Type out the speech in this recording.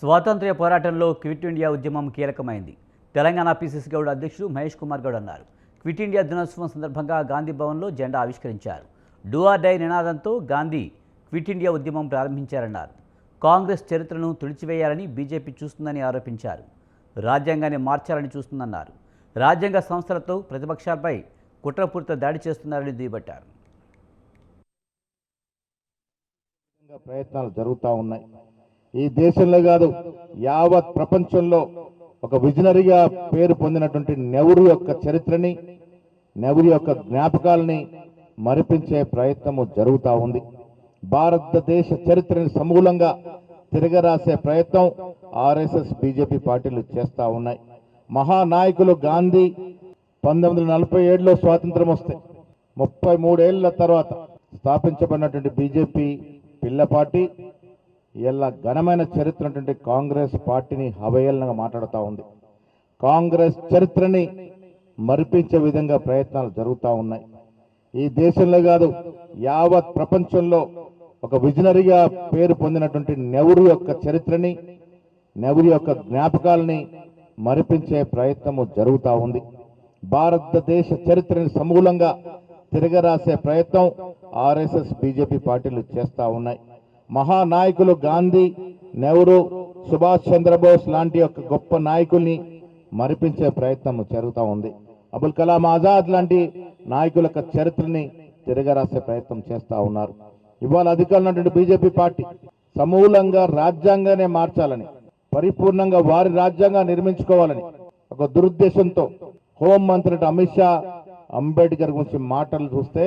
స్వాతంత్ర్య పోరాటంలో quit India ఉద్యమం కీలకమైంది. తెలంగాణ పీసీసీ గౌడ్ అధ్యక్షుడు మహేష్ కుమార్ గౌడ్ అన్నారు. క్విట్ ఇండియా దినోత్సవం సందర్భంగా గాంధీ భవన్లో జెండా ఆవిష్కరించారు. డూ ఆర్ డై నినాదంతో గాంధీ క్విట్ ఇండియా ఉద్యమం ప్రారంభించారన్నారు. కాంగ్రెస్ చరిత్రను తుడిచివేయాలని బీజేపీ చూస్తుందని ఆరోపించారు. రాజ్యాంగాన్ని మార్చాలని చూస్తుందన్నారు. రాజ్యాంగ సంస్థలతో ప్రతిపక్షాలపై కుట్రపూరిత దాడి చేస్తున్నారని దుయ్యబట్టారు. ప్రయత్నాలు జరుగుతూ ఉన్నాయి. ఈ దేశంలో కాదు యావత్ ప్రపంచంలో ఒక విజనరీగా పేరు పొందినటువంటి నెహ్రూ యొక్క చరిత్రని, నెహ్రూ యొక్క జ్ఞాపకాలని మరిపించే ప్రయత్నము జరుగుతూ ఉంది. భారతదేశ చరిత్రని సమూలంగా తిరగరాసే ప్రయత్నం ఆర్ఎస్ఎస్ బీజేపీ పార్టీలు చేస్తూ ఉన్నాయి. మహానాయకులు గాంధీ 1947లో స్వాతంత్రం వస్తే 33 ఏళ్ల తర్వాత స్థాపించబడినటువంటి బీజేపీ పిల్ల పార్టీ ఇలా ఘనమైన చరిత్ర ఉన్నటువంటి కాంగ్రెస్ పార్టీని హవయల్నంగా మాట్లాడుతూ ఉంది. కాంగ్రెస్ చరిత్రని మరిపించే విధంగా ప్రయత్నాలు జరుగుతూ ఉన్నాయి. ఈ దేశంలో కాదు యావత్ ప్రపంచంలో ఒక విజనరీగా పేరు పొందినటువంటి నెహ్రూ యొక్క చరిత్రని, నెహ్రూ యొక్క జ్ఞాపకాలని మరిపించే ప్రయత్నము జరుగుతూ ఉంది. భారతదేశ చరిత్రని సమూలంగా తిరగరాసే ప్రయత్నం ఆర్ఎస్ఎస్ బీజేపీ పార్టీలు చేస్తూ ఉన్నాయి. మహానాయకులు గాంధీ, నెహ్రూ, సుభాష్ చంద్రబోస్ లాంటి యొక్క గొప్ప నాయకుల్ని మరిపించే ప్రయత్నం జరుగుతూ ఉంది. అబుల్ కలాం ఆజాద్ లాంటి నాయకుల యొక్క చరిత్రని తిరగరాసే ప్రయత్నం చేస్తూ ఉన్నారు. ఇవాళ అధికారంలో ఉన్నటువంటి బీజేపీ పార్టీ సమూలంగా రాజ్యాంగానే మార్చాలని, పరిపూర్ణంగా వారి రాజ్యాంగాన్ని నిర్మించుకోవాలని ఒక దురుద్దేశంతో హోంమంత్రి అమిత్ షా అంబేద్కర్ గురించి మాటలు చూస్తే